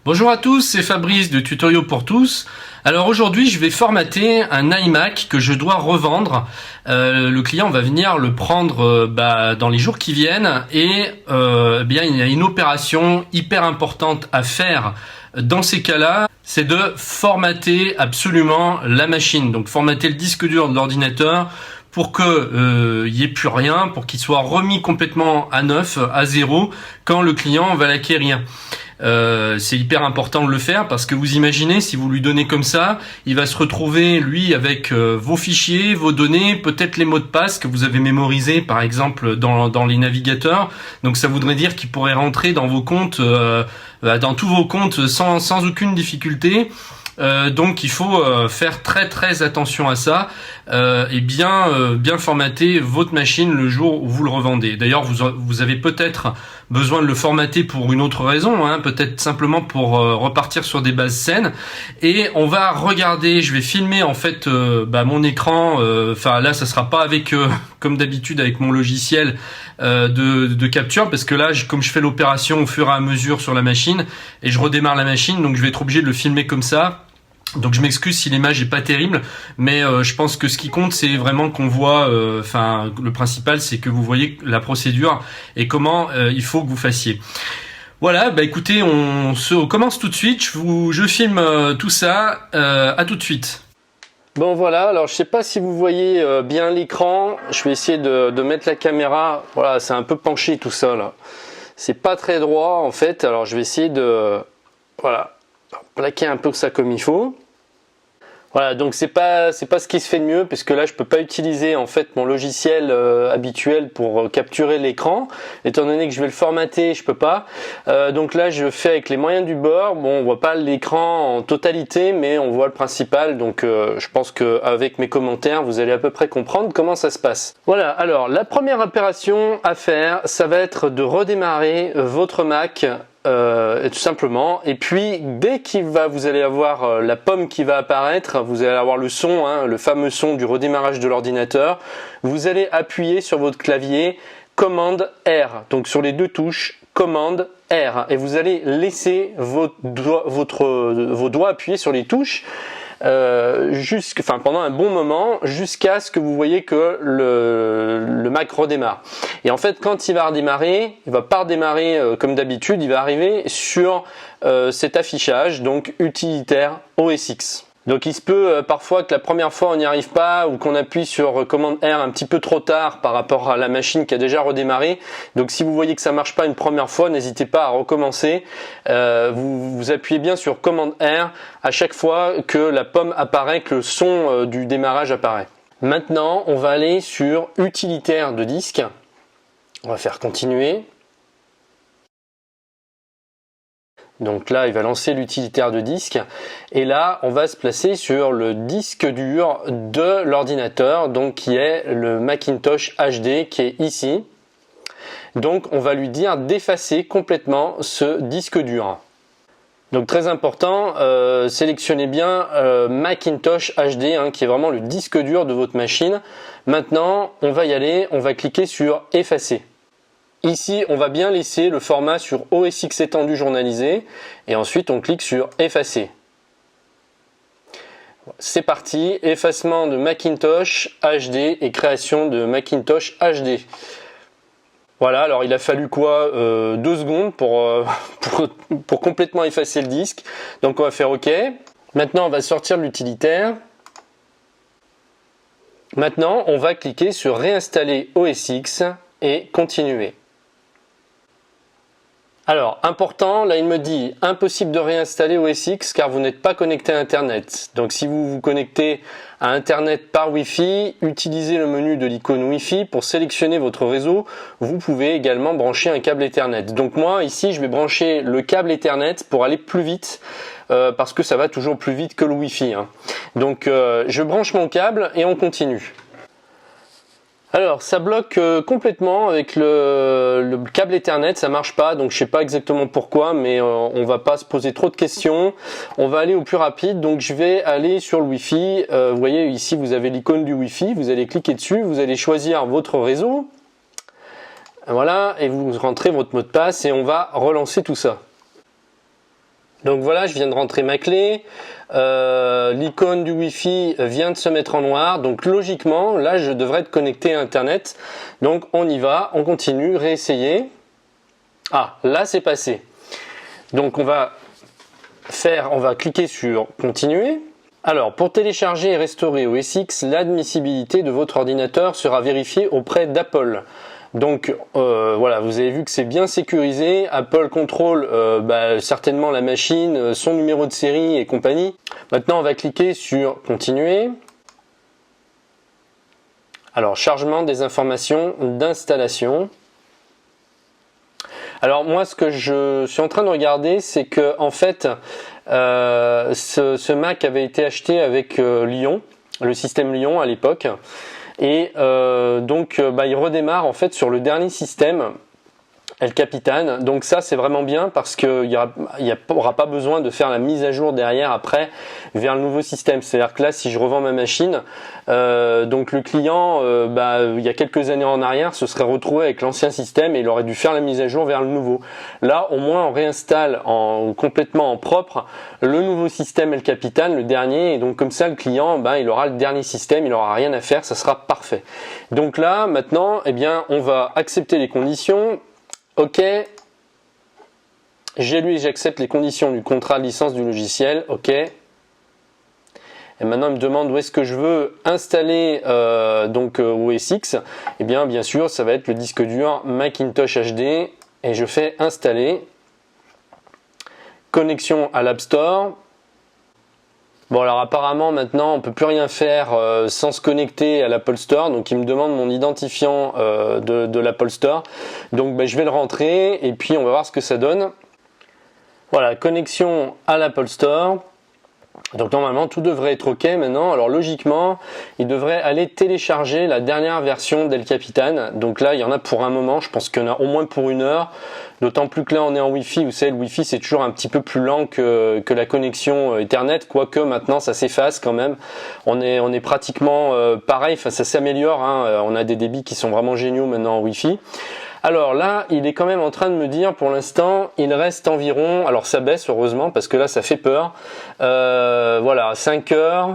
Bonjour à tous, c'est Fabrice de Tutoriaux pour tous. Alors aujourd'hui je vais formater un iMac que je dois revendre. Le client va venir le prendre dans les jours qui viennent et bien il y a une opération hyper importante à faire dans ces cas-là, c'est de formater absolument la machine. Donc formater le disque dur de l'ordinateur pour que y ait plus rien, pour qu'il soit remis complètement à neuf, à zéro, quand le client va l'acquérir. C'est hyper important de le faire parce que vous imaginez, si vous lui donnez comme ça, il va se retrouver lui avec vos fichiers, vos données, peut-être les mots de passe que vous avez mémorisés par exemple dans les navigateurs. Donc ça voudrait dire qu'il pourrait rentrer dans vos comptes, dans tous vos comptes sans aucune difficulté. Donc il faut faire très attention à ça et bien formater votre machine le jour où vous le revendez. D'ailleurs vous avez peut-être besoin de le formater pour une autre raison, hein, peut-être simplement pour repartir sur des bases saines. Et on va regarder, je vais filmer en fait mon écran. Enfin là ça sera pas avec comme d'habitude avec mon logiciel de capture, parce que là comme je fais l'opération au fur et à mesure sur la machine et je redémarre la machine, donc je vais être obligé de le filmer comme ça. Donc je m'excuse si l'image est pas terrible, mais je pense que ce qui compte c'est vraiment qu'on voit, le principal c'est que vous voyez la procédure et comment il faut que vous fassiez. Voilà, écoutez, on commence tout de suite, je filme tout ça, à tout de suite. Bon voilà, alors je sais pas si vous voyez bien l'écran, je vais essayer de mettre la caméra, voilà c'est un peu penché tout ça là, c'est pas très droit en fait, alors je vais essayer de, voilà, plaquer un peu ça comme il faut. Voilà, donc c'est pas ce qui se fait de mieux, puisque là je peux pas utiliser en fait mon logiciel habituel pour capturer l'écran, étant donné que je vais le formater, je peux pas. Donc là je fais avec les moyens du bord. Bon, on voit pas l'écran en totalité, mais on voit le principal. Donc je pense que avec mes commentaires, vous allez à peu près comprendre comment ça se passe. Voilà. Alors la première opération à faire, ça va être de redémarrer votre Mac. Tout simplement, et puis dès vous allez avoir la pomme qui va apparaître, vous allez avoir le son, hein, le fameux son du redémarrage de l'ordinateur, vous allez appuyer sur votre clavier commande R, donc sur les deux touches commande R, et vous allez laisser vos doigts appuyés sur les touches pendant un bon moment, jusqu'à ce que vous voyez que le Mac redémarre. Et en fait quand il va redémarrer, il va pas redémarrer comme d'habitude, il va arriver sur cet affichage, donc utilitaire OS X. Donc il se peut parfois que la première fois on n'y arrive pas, ou qu'on appuie sur commande R un petit peu trop tard par rapport à la machine qui a déjà redémarré. Donc si vous voyez que ça marche pas une première fois, n'hésitez pas à recommencer. Vous appuyez bien sur commande R à chaque fois que la pomme apparaît, que le son du démarrage apparaît. Maintenant on va aller sur utilitaire de disque. On va faire continuer. Donc là, il va lancer l'utilitaire de disque et là, on va se placer sur le disque dur de l'ordinateur, donc qui est le Macintosh HD qui est ici. Donc, on va lui dire d'effacer complètement ce disque dur. Donc très important, sélectionnez bien Macintosh HD, hein, qui est vraiment le disque dur de votre machine. Maintenant, on va y aller, on va cliquer sur effacer. Ici, on va bien laisser le format sur OS X étendu journalisé et ensuite on clique sur effacer. C'est parti, effacement de Macintosh HD et création de Macintosh HD. Voilà, alors il a fallu quoi 2 secondes pour complètement effacer le disque. Donc on va faire OK. Maintenant on va sortir l'utilitaire. Maintenant on va cliquer sur réinstaller OS X et continuer. Alors, important, là il me dit impossible de réinstaller OS X car vous n'êtes pas connecté à Internet. Donc si vous vous connectez à Internet par Wi-Fi, utilisez le menu de l'icône Wi-Fi pour sélectionner votre réseau. Vous pouvez également brancher un câble Ethernet. Donc moi ici je vais brancher le câble Ethernet pour aller plus vite parce que ça va toujours plus vite que le Wi-Fi. Hein. Donc je branche mon câble et on continue. Alors ça bloque complètement avec le câble Ethernet, ça marche pas, donc je sais pas exactement pourquoi, mais on va pas se poser trop de questions. On va aller au plus rapide, donc je vais aller sur le Wi-Fi. Vous voyez ici vous avez l'icône du Wi-Fi, vous allez cliquer dessus, vous allez choisir votre réseau. Voilà, et vous rentrez votre mot de passe et on va relancer tout ça. Donc voilà, je viens de rentrer ma clé, l'icône du Wi-Fi vient de se mettre en noir, donc logiquement, là je devrais être connecté à Internet. Donc on y va, on continue, réessayer. Ah, là c'est passé. Donc on va cliquer sur continuer. Alors pour télécharger et restaurer OS X, l'admissibilité de votre ordinateur sera vérifiée auprès d'Apple. Donc voilà, vous avez vu que c'est bien sécurisé. Apple contrôle certainement la machine, son numéro de série et compagnie. Maintenant on va cliquer sur continuer. Alors chargement des informations d'installation. Alors moi ce que je suis en train de regarder, c'est que en fait ce Mac avait été acheté avec Lyon, le système Lyon à l'époque. Et il redémarre en fait sur le dernier système El Capitan. Donc ça c'est vraiment bien parce qu'il n'y aura pas besoin de faire la mise à jour derrière après vers le nouveau système. C'est-à-dire que là si je revends ma machine, donc le client il y a quelques années en arrière se serait retrouvé avec l'ancien système et il aurait dû faire la mise à jour vers le nouveau. Là au moins on réinstalle complètement en propre le nouveau système El Capitan, le dernier, et donc comme ça le client il aura le dernier système, il n'aura rien à faire, ça sera parfait. Donc là maintenant on va accepter les conditions. Ok, j'ai lu et j'accepte les conditions du contrat de licence du logiciel. Ok. Et maintenant il me demande où est-ce que je veux installer OS X. Et bien sûr ça va être le disque dur Macintosh HD et je fais installer. Connexion à l'App Store. Bon alors apparemment maintenant on peut plus rien faire sans se connecter à l'Apple Store, donc il me demande mon identifiant de l'Apple Store, donc je vais le rentrer et puis on va voir ce que ça donne. Voilà, connexion à l'Apple Store. Donc normalement tout devrait être ok maintenant. Alors logiquement il devrait aller télécharger la dernière version d'El Capitan. Donc là il y en a pour un moment, je pense qu'il y en a au moins pour 1 heure. D'autant plus que là on est en Wi-Fi, vous savez le Wi-Fi c'est toujours un petit peu plus lent que la connexion Ethernet, quoique maintenant ça s'efface quand même. On est pratiquement pareil, ça s'améliore, hein. On a des débits qui sont vraiment géniaux maintenant en Wi-Fi. Alors là, il est quand même en train de me dire, pour l'instant, il reste environ, alors ça baisse heureusement parce que là ça fait peur, 5 heures,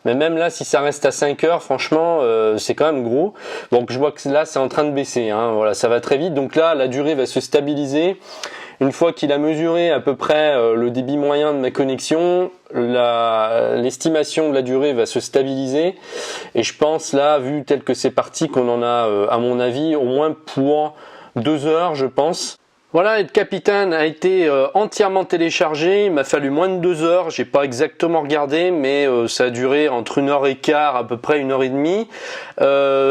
mais même là si ça reste à 5 heures, franchement c'est quand même gros. Donc je vois que là c'est en train de baisser, hein. Voilà, ça va très vite, donc là la durée va se stabiliser. Une fois qu'il a mesuré à peu près le débit moyen de ma connexion, l'estimation de la durée va se stabiliser. Et je pense là, vu tel que c'est parti, qu'on en a à mon avis au moins pour 2 heures je pense. Voilà, El Capitan a été entièrement téléchargé, il m'a fallu moins de 2 heures, j'ai pas exactement regardé, mais ça a duré entre 1h15 à peu près 1h30.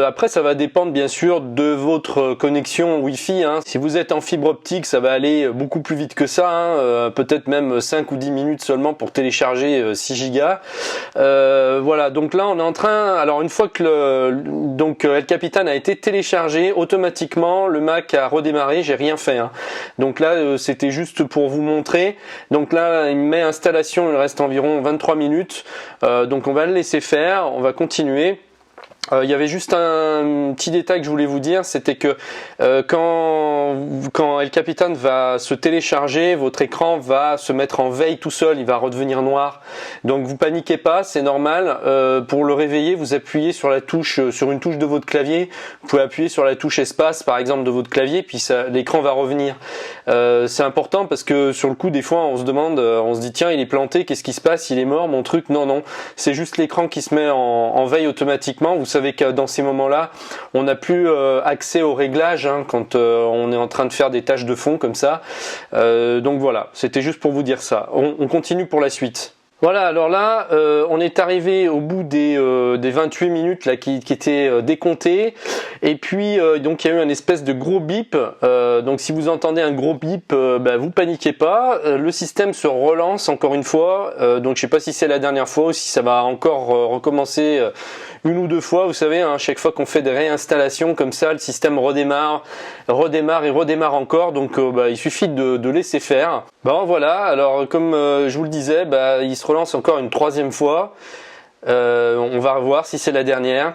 Après ça va dépendre bien sûr de votre connexion Wi-Fi, hein. Si vous êtes en fibre optique ça va aller beaucoup plus vite que ça, hein. Peut-être même 5 ou 10 minutes seulement pour télécharger 6 Go. Voilà, donc là on est en train, alors une fois que El Capitan a été téléchargé, automatiquement le Mac a redémarré, j'ai rien fait, hein. Donc là c'était juste pour vous montrer. Donc là il met installation, il reste environ 23 minutes, donc on va le laisser faire, on va continuer. Il y avait juste un petit détail que je voulais vous dire, c'était que quand El Capitan va se télécharger, votre écran va se mettre en veille tout seul, il va redevenir noir. Donc vous paniquez pas, c'est normal. Pour le réveiller, vous appuyez sur la touche, sur une touche de votre clavier. Vous pouvez appuyer sur la touche espace, par exemple, de votre clavier, puis l'écran va revenir. C'est important parce que sur le coup, des fois, on se demande, on se dit tiens, il est planté, qu'est-ce qui se passe, il est mort, mon truc. Non, c'est juste l'écran qui se met en veille automatiquement. Vous savez que dans ces moments-là, on n'a plus accès aux réglages, hein, quand on est en train de faire des tâches de fond comme ça. Donc voilà, c'était juste pour vous dire ça. On continue pour la suite. Voilà, alors là, on est arrivé au bout des 28 minutes là qui étaient décomptées, et puis donc il y a eu un espèce de gros bip. Donc si vous entendez un gros bip, vous paniquez pas. Le système se relance encore une fois. Donc je sais pas si c'est la dernière fois ou si ça va encore recommencer une ou deux fois. Vous savez, hein, chaque fois qu'on fait des réinstallations comme ça, le système redémarre encore. Donc il suffit de laisser faire. Bon voilà, alors comme je vous le disais, il se relance encore une 3e fois. On va revoir si c'est la dernière.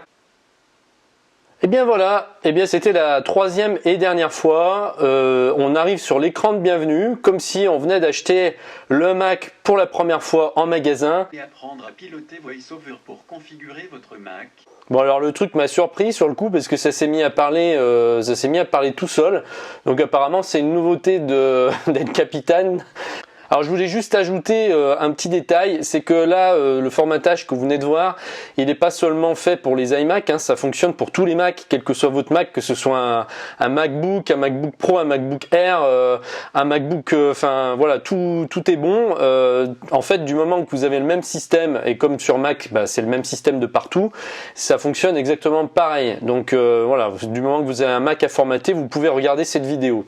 Et bien voilà, et bien c'était la troisième et dernière fois. On arrive sur l'écran de bienvenue, comme si on venait d'acheter le Mac pour la première fois en magasin. Et apprendre à piloter VoiceOver pour configurer votre Mac. Bon alors le truc m'a surpris sur le coup parce que ça s'est mis à parler tout seul. Donc apparemment c'est une nouveauté d'être capitaine. Alors je voulais juste ajouter un petit détail, c'est que là le formatage que vous venez de voir, il n'est pas seulement fait pour les iMac, hein, ça fonctionne pour tous les Mac, quel que soit votre Mac, que ce soit un MacBook, un MacBook Pro, un MacBook Air, un MacBook, enfin voilà, tout est bon. En fait, du moment que vous avez le même système, et comme sur Mac, bah, c'est le même système de partout, ça fonctionne exactement pareil. Donc voilà, du moment que vous avez un Mac à formater, vous pouvez regarder cette vidéo.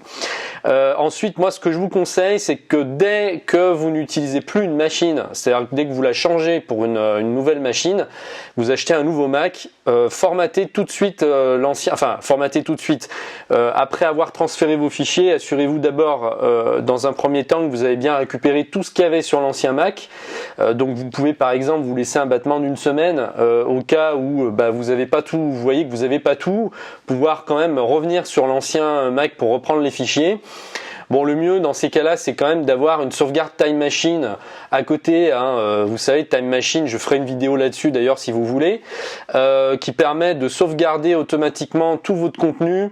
Ensuite, moi ce que je vous conseille, c'est que dès que vous n'utilisez plus une machine, c'est-à-dire que dès que vous la changez pour une nouvelle machine, vous achetez un nouveau Mac, formatez tout de suite l'ancien, enfin formatez tout de suite. Après avoir transféré vos fichiers, assurez-vous d'abord dans un premier temps que vous avez bien récupéré tout ce qu'il y avait sur l'ancien Mac. Donc vous pouvez par exemple vous laisser un battement d'une semaine au cas où vous avez pas tout, vous voyez que vous n'avez pas tout, pouvoir quand même revenir sur l'ancien Mac pour reprendre les fichiers. Bon, le mieux dans ces cas-là, c'est quand même d'avoir une sauvegarde Time Machine à côté. Hein, vous savez, Time Machine, je ferai une vidéo là-dessus d'ailleurs si vous voulez, qui permet de sauvegarder automatiquement tout votre contenu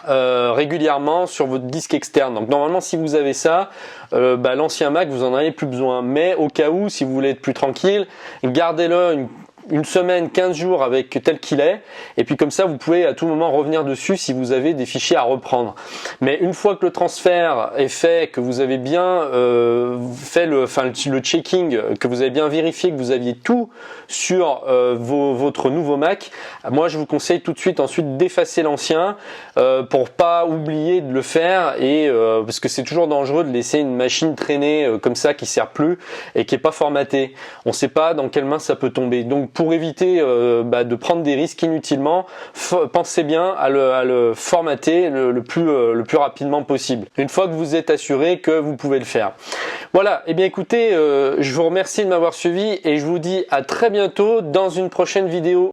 régulièrement sur votre disque externe. Donc normalement, si vous avez ça, l'ancien Mac, vous en avez plus besoin. Mais au cas où, si vous voulez être plus tranquille, gardez-le une semaine, 15 jours avec tel qu'il est, et puis comme ça vous pouvez à tout moment revenir dessus si vous avez des fichiers à reprendre. Mais une fois que le transfert est fait, que vous avez bien fait le checking, que vous avez bien vérifié que vous aviez tout sur votre nouveau Mac, moi je vous conseille tout de suite ensuite d'effacer l'ancien pour pas oublier de le faire, et parce que c'est toujours dangereux de laisser une machine traîner comme ça qui sert plus et qui est pas formatée. On sait pas dans quelle main ça peut tomber. Donc pour éviter de prendre des risques inutilement, pensez bien à le formater le plus rapidement possible. Une fois que vous êtes assuré que vous pouvez le faire. Voilà, et bien écoutez, je vous remercie de m'avoir suivi et je vous dis à très bientôt dans une prochaine vidéo.